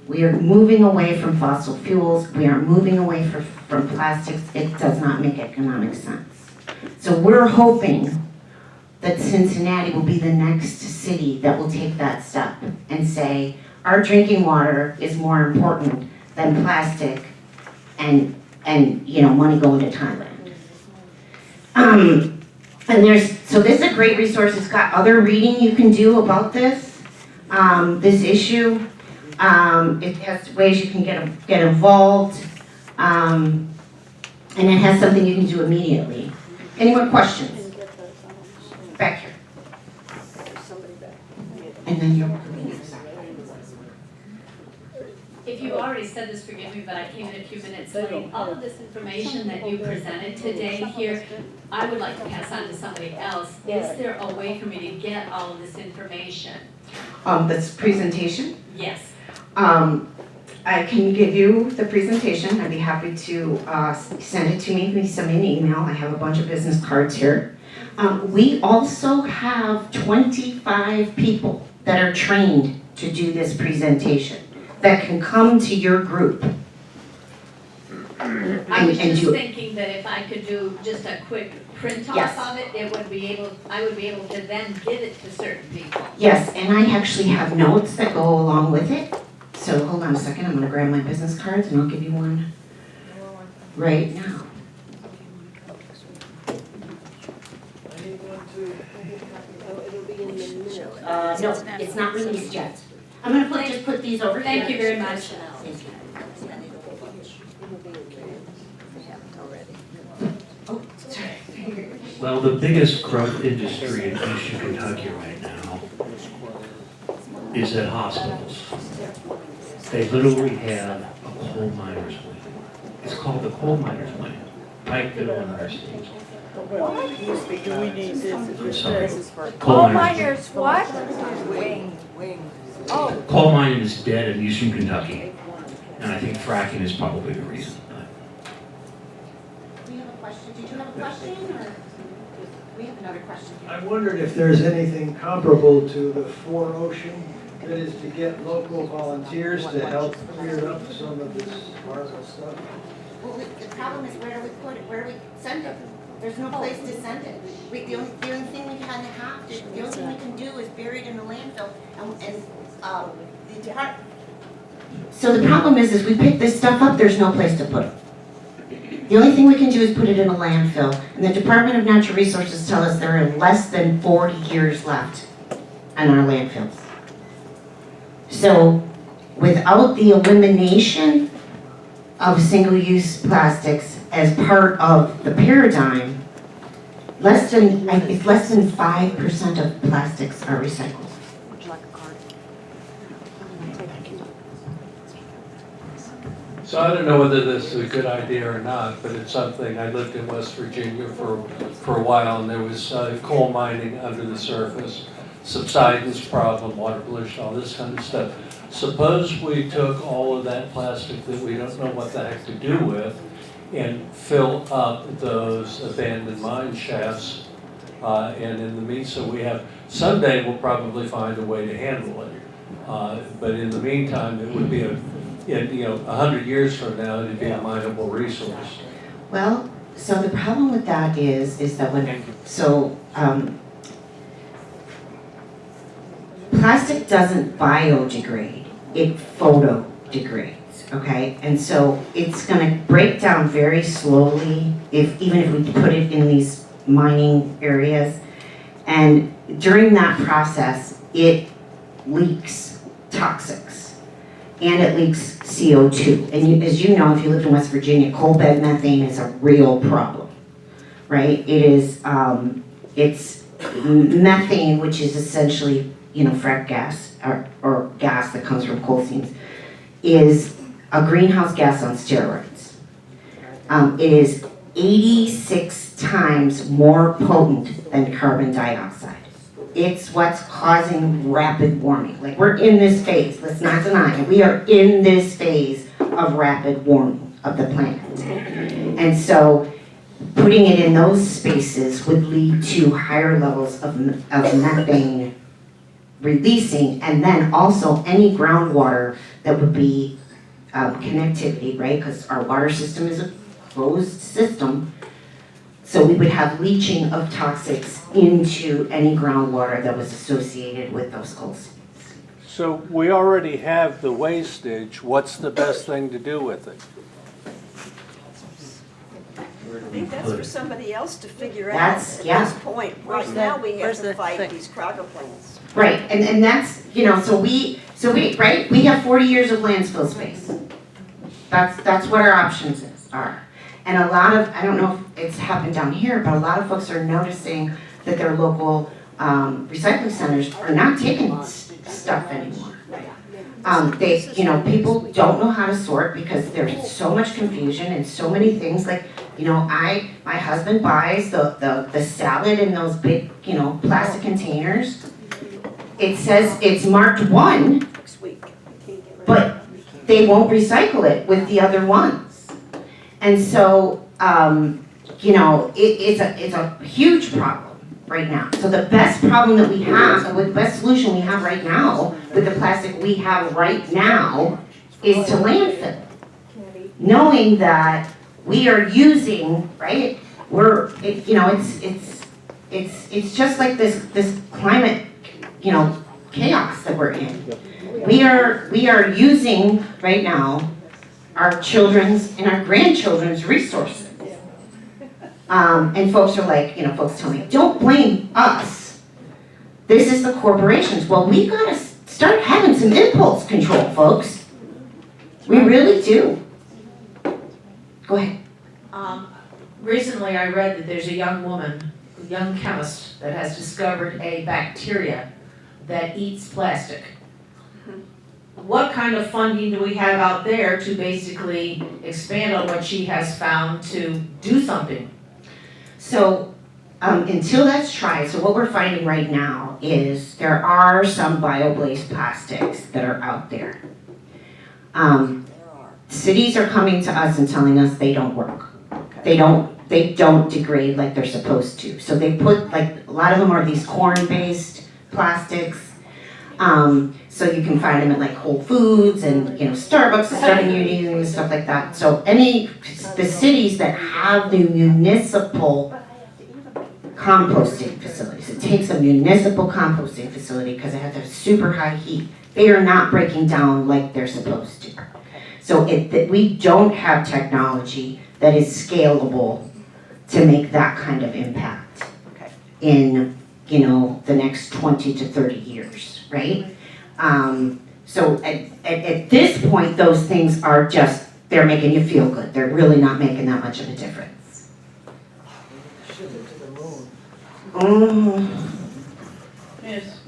We are moving away from fossil fuels. We are moving away from plastics. It does not make economic sense. So we're hoping that Cincinnati will be the next city that will take that step and say, our drinking water is more important than plastic and money going to Thailand. So this is a great resource. It's got other reading you can do about this issue. It has ways you can get involved. And it has something you can do immediately. Any more questions? Back here. And then you're If you already said this, forgive me, but I came in a few minutes late. All of this information that you presented today here, I would like to pass on to somebody else. Is there a way for me to get all of this information? This presentation? Yes. I can give you the presentation. I'd be happy to send it to me. Please send me an email. I have a bunch of business cards here. We also have 25 people that are trained to do this presentation that can come to your group. I was just thinking that if I could do just a quick print off Yes. of it, I would be able to then give it to certain people. Yes, and I actually have notes that go along with it. So hold on a second, I'm gonna grab my business cards and I'll give you one right now. No, it's not released yet. I'm gonna just put these over here. Thank you very much. Thank you. Oh, sorry. Well, the biggest growth industry in Eastern Kentucky right now is at hospitals. They literally have a coal miner's wing. It's called the coal miner's wing, Pikeville University. Do we need this? I'm sorry. Coal miners, what? Wing. Oh. Coal mining is dead in Eastern Kentucky, and I think fracking is probably the reason. We have a question. Did you have a question or? We have another question here. I wondered if there's anything comparable to the 4Ocean, that is to get local volunteers to help clear up some of this horrible stuff. Well, the problem is where do we put it, where do we send it? There's no place to send it. The only thing we kind of have to, the only thing we can do is bury it in a landfill and the department. So the problem is we pick this stuff up, there's no place to put it. The only thing we can do is put it in a landfill. And the Department of Natural Resources tell us there are less than 40 years left on our landfills. So without the elimination of single-use plastics as part of the paradigm, less than 5% of plastics are recycled. So I don't know whether this is a good idea or not, but it's something. I lived in West Virginia for a while, and there was coal mining under the surface, subsidence problem, water pollution, all this kind of stuff. Suppose we took all of that plastic that we don't know what the heck to do with and fill up those abandoned mine shafts, and in the meantime, so we have, someday we'll probably find a way to handle it. But in the meantime, it would be 100 years from now, it'd be a mineable resource. Well, so the problem with that is that plastic doesn't biodegrade, it photodegrades, okay? And so it's gonna break down very slowly even if we put it in these mining areas. And during that process, it leaks toxics and it leaks CO2. And as you know, if you lived in West Virginia, coal bed methane is a real problem, right? It is, it's methane, which is essentially, frack gas or gas that comes from coal seams, is a greenhouse gas on steroids. It is 86 times more potent than carbon dioxide. It's what's causing rapid warming. Like, we're in this phase, let's not deny it. We are in this phase of rapid warming of the planet. And so putting it in those spaces would lead to higher levels of methane releasing, and then also any groundwater that would be connectivity, right? Because our water system is a closed system. So we would have leaching of toxics into any groundwater that was associated with those coal seams. So we already have the wastage. What's the best thing to do with it? I think that's for somebody else to figure out That's- at yeah. this point. Right now, we have to fight these cracker plants. Right, and that's, so we have 40 years of landfill space. That's what our options are. And a lot of, I don't know if it's happened down here, but a lot of folks are noticing that their local recycling centers are not taking stuff anymore. People don't know how to sort because there's so much confusion and so many things. Like, my husband buys the salad in those big, plastic containers. It says it's marked 1, but they won't recycle it with the other ones. And so, it's a huge problem right now. So the best problem that we have, the best solution we have right now with the plastic we have right now is to landfill. Knowing that we are using, right, it's just like this climate, chaos that we're in. We are using right now our children's and our grandchildren's resources. And folks are like, folks tell me, don't blame us. This is the corporations. Well, we gotta start having some impulse control, folks. We really do. Go ahead. Recently, I read that there's a young chemist that has discovered a bacteria that eats plastic. What kind of funding do we have out there to basically expand on what she has found to do something? So until that's tried, so what we're finding right now is there are some bio-based plastics that are out there. Cities are coming to us and telling us they don't work. They don't degrade like they're supposed to. So they put, like, a lot of them are these corn-based plastics. So you can find them at like Whole Foods and Starbucks is starting using and stuff like that. So the cities that have the municipal composting facilities, it takes a municipal composting facility because it has a super high heat. They are not breaking down like they're supposed to. So we don't have technology that is scalable to make that kind of impact in the next 20 to 30 years, right? So at this point, those things are just, they're making you feel good. They're really not making that much of a difference. Yes,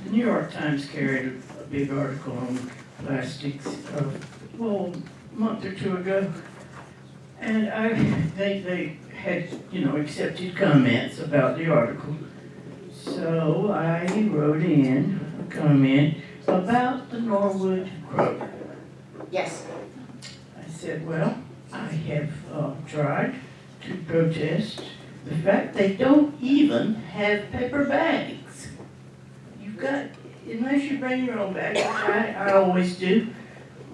the New York Times carried a big article on plastics a month or two ago. And they had, accepted comments about the article. So I wrote in a comment about the Norwood Kroger. Yes. I said, well, I have tried to protest the fact they don't even have paper bags. You've got, unless you bring your own bag, which I always do,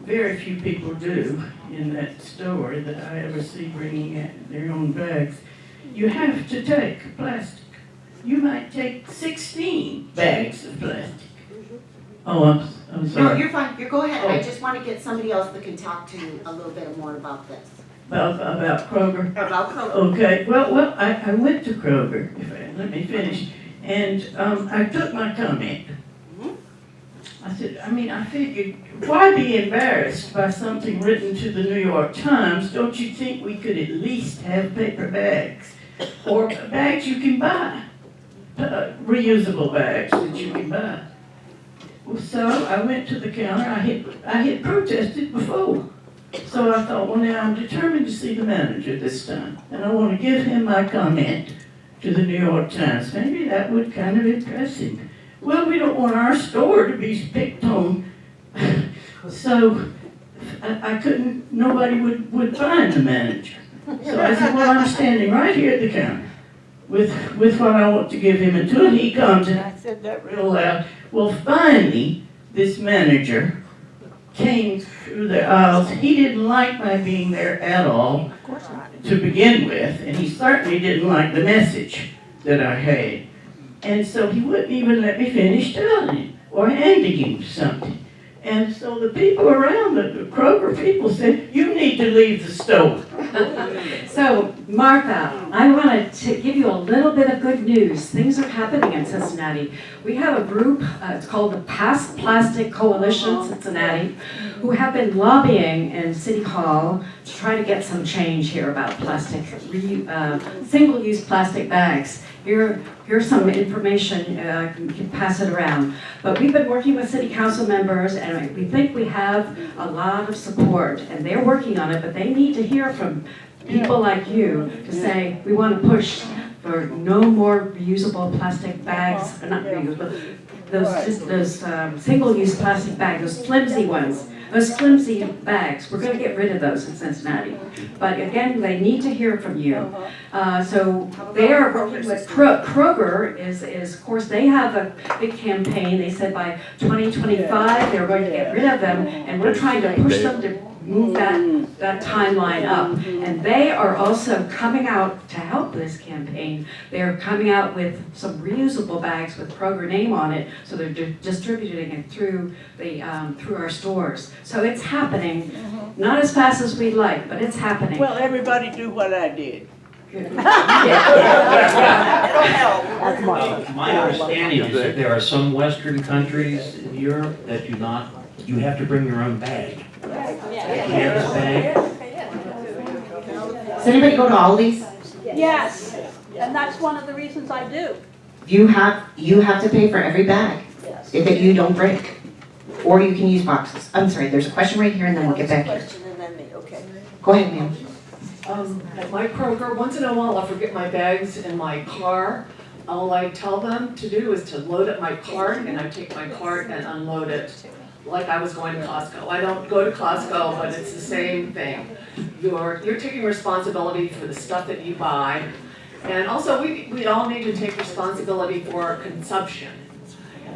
very few people do in that store that I ever see bringing their own bags. You have to take plastic. You might take 16 bags of plastic. Oh, I'm sorry. No, you're fine. Go ahead. Oh. I just want to get somebody else that can talk to you a little bit more about this. About Kroger? About Kroger. Okay, well, I went to Kroger, let me finish, and I took my comment. I said, I figured, why be embarrassed by something written to the New York Times? Don't you think we could at least have paper bags? Or bags you can buy, reusable bags that you can buy. Well, so I went to the counter, I had protested before. So I thought, well, now I'm determined to see the manager this time, and I want to give him my comment to the New York Times. Maybe that would kind of impress him. Well, we don't want our store to be picked on, so I couldn't, nobody would find the manager. So I said, well, I'm standing right here at the counter with what I want to give him until he comes, and I said that real loud. Well, finally, this manager came through the aisles. He didn't like my being there at all to begin with, and he certainly didn't like the message that I had. And so he wouldn't even let me finish telling him or handing him something. And so the people around, the Kroger people said, you need to leave the store. So, Martha, I wanted to give you a little bit of good news. Things are happening in Cincinnati. We have a group, it's called the Past Plastic Coalition Cincinnati, who have been lobbying in City Hall try to get some change here about single-use plastic bags. Here's some information, you can pass it around. But we've been working with city council members, and we think we have a lot of support, and they're working on it, but they need to hear from people like you to say, we want to push for no more reusable plastic bags, not reusable, those single-use plastic bags, those flimsy ones. Those flimsy bags, we're going to get rid of those in Cincinnati. But again, they need to hear from you. So they are working with Kroger is of course, they have a big campaign. They said by 2025, they're going to get rid of them. And we're trying to push them to move that timeline up. And they are also coming out to help this campaign. They're coming out with some reusable bags with Kroger name on it, so they're distributing it through our stores. So it's happening, not as fast as we'd like, but it's happening. Well, everybody do what I did. My understanding is that there are some Western countries in Europe that you have to bring your own bag. Canvas bag. Does anybody go to Aldi's? Yes, and that's one of the reasons I do. You have to pay for every bag that you don't break. Or you can use boxes. I'm sorry, there's a question right here and then we'll get back here. Question and then me, okay. Go ahead, ma'am. At my Kroger, once in a while I forget my bags in my car. All I tell them to do is to load up my cart, and I take my cart and unload it like I was going to Costco. I don't go to Costco, but it's the same thing. You're taking responsibility for the stuff that you buy. And also, we all need to take responsibility for our consumption.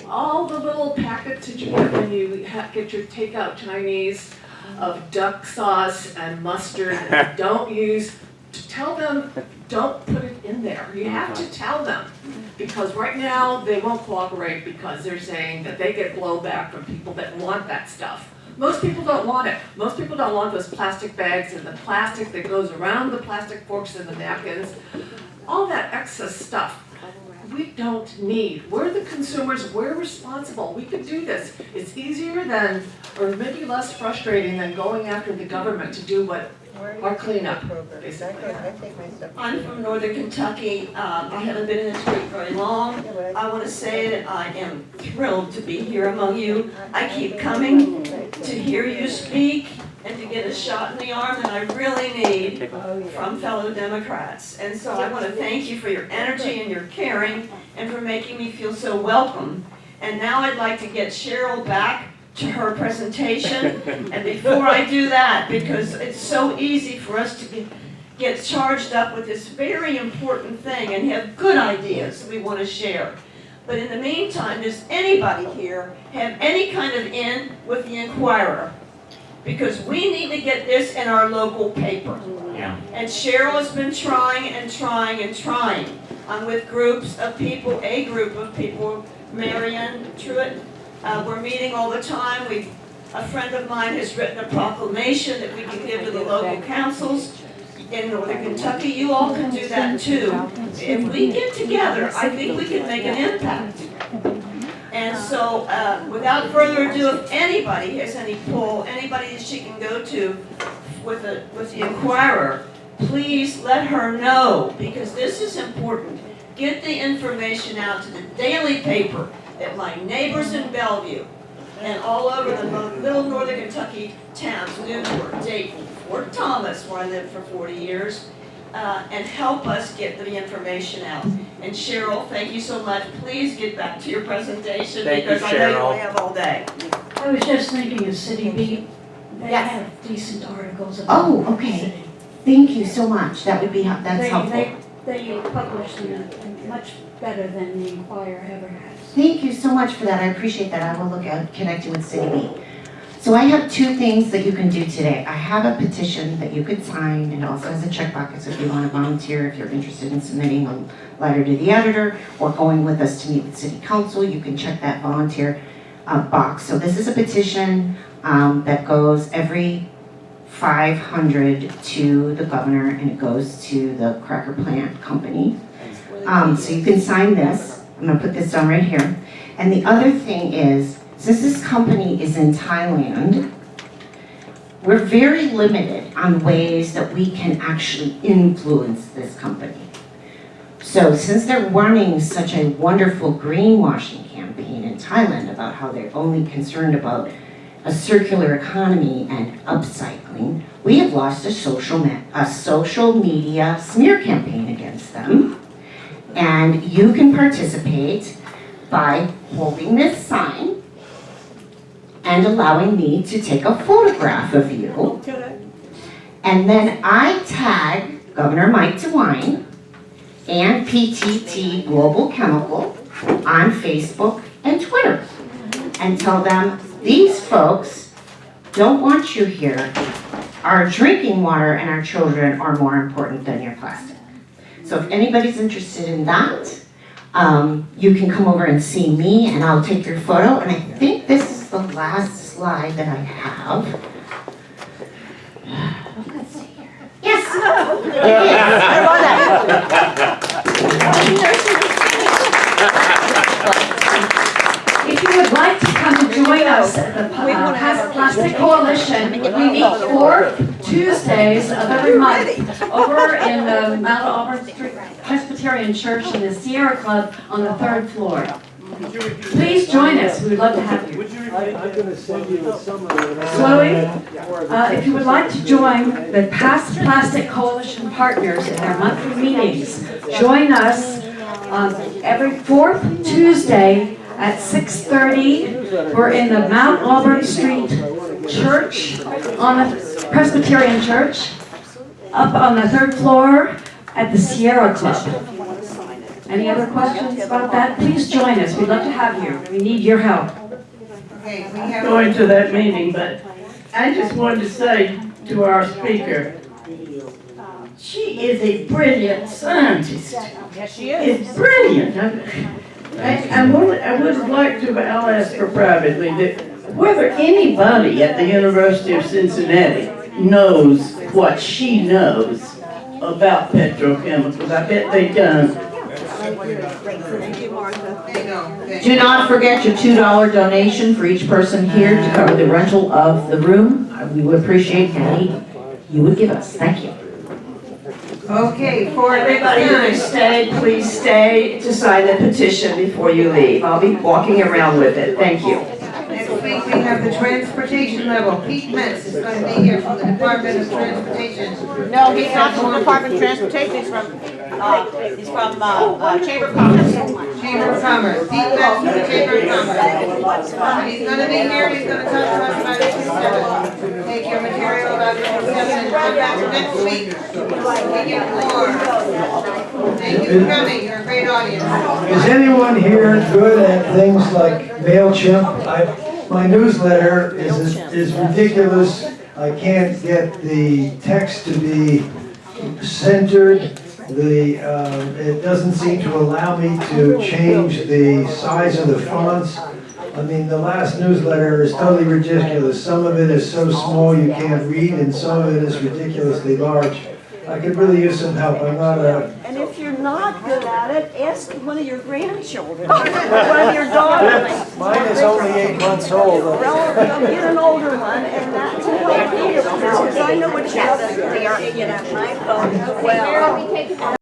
All the little packets that you get when you get your takeout Chinese of duck sauce and mustard that you don't use, to tell them, don't put it in there. You have to tell them. Because right now, they won't cooperate because they're saying that they get blowback from people that want that stuff. Most people don't want it. Most people don't want those plastic bags and the plastic that goes around the plastic forks and the napkins. All that excess stuff we don't need. We're the consumers, we're responsible. We could do this. It's easier than, or maybe less frustrating than going after the government to do what our cleanup, basically. I'm from Northern Kentucky. I haven't been in this group very long. I want to say that I am thrilled to be here among you. I keep coming to hear you speak and to get a shot in the arm that I really need from fellow Democrats. And so I want to thank you for your energy and your caring and for making me feel so welcome. And now I'd like to get Cheryl back to her presentation. And before I do that, because it's so easy for us to get charged up with this very important thing and have good ideas we want to share. But in the meantime, does anybody here have any kind of in with the Inquirer? Because we need to get this in our local paper. Yeah. And Cheryl has been trying and trying and trying. I'm with groups of people, a group of people, Marianne Truitt. We're meeting all the time. A friend of mine has written a proclamation that we can give to the local councils in Northern Kentucky. You all can do that too. If we get together, I think we can make an impact. And so, without further ado, if anybody has any pull, anybody that she can go to with the Inquirer, please let her know, because this is important. Get the information out to the daily paper that my neighbors in Bellevue and all over the little Northern Kentucky towns, Newport, Dayton, Fort Thomas, where I lived for 40 years, and help us get the information out. And Cheryl, thank you so much. Please get back to your presentation because I know you only have all day. I was just thinking of City Beat. They Yes. have decent articles about Oh, the okay. city. Thank you so much. That would be, that's helpful. They publish them much better than the Inquirer ever has. Thank you so much for that. I appreciate that. I will look at connecting with City Beat. So I have two things that you can do today. I have a petition that you could sign, and it also has a checkbox if you want to volunteer, if you're interested in submitting a letter to the editor or going with us to meet with City Council, you can check that volunteer box. So this is a petition that goes every 500 to the governor, and it goes to the cracker plant company. So you can sign this. I'm going to put this down right here. And the other thing is, since this company is in Thailand, we're very limited on ways that we can actually influence this company. So since they're running such a wonderful greenwashing campaign in Thailand about how they're only concerned about a circular economy and upcycling, we have lost a social media smear campaign against them. And you can participate by holding this sign and allowing me to take a photograph of you. And then I tag Governor Mike DeWine and PTT Global Chemical on Facebook and Twitter and tell them, these folks don't want you here. Our drinking water and our children are more important than your plastic. So if anybody's interested in that, you can come over and see me and I'll take your photo. And I think this is the last slide that I have. Let's see here. Yes! If you would like to come and join us at the Plastic Coalition, we meet 4 Tuesdays of every month over in the Mount Auburn Street Presbyterian Church in the Sierra Club on the 3rd floor. Please join us. We would love to have you. I'm going to send you a summary. Chloe, if you would like to join the Past Plastic Coalition partners in their monthly meetings, join us every 4th Tuesday at 6:30. We're in the Mount Auburn Street Church, on the Presbyterian Church, up on the 3rd floor at the Sierra Club. Any other questions about that? Please join us. We'd love to have you. We need your help. Okay, we have. Going to that meeting, but I just wanted to say to our speaker, she is a brilliant scientist. Yes, she is. It's brilliant. I would like to, I'll ask her privately, that whether anybody at the University of Cincinnati knows what she knows about petrochemicals. I bet they don't. Thank you, Martha. Do not forget your $2 donation for each person here to cover the rental of the room. We would appreciate any you would give us. Thank you. Okay, for Everybody who can stay, please stay to sign the petition before you leave. I'll be walking around with it. Thank you. next week we have the transportation level. Pete Metz is going to be here from the Department of Transportation. No, he's not from the Department of Transportation, he's from Chamber of Commerce. Chamber of Commerce. Pete Metz from the Chamber of Commerce. And he's going to be here, he's going to talk to us about 87. Take your material about 87 and come back next week. We get more. Thank you for coming, you're a great audience. Is anyone here good at things like MailChimp? My newsletter is ridiculous. I can't get the text to be centered. It doesn't seem to allow me to change the size of the fonts. I mean, the last newsletter is totally ridiculous. Some of it is so small you can't read, and some of it is ridiculously large. I could really use some help. I'm not a... And if you're not good at it, ask one of your grandchildren, one of your daughters. Mine is only 8 months old. Well, get an older one, and that will help you, because I know what you're doing. My phone as well.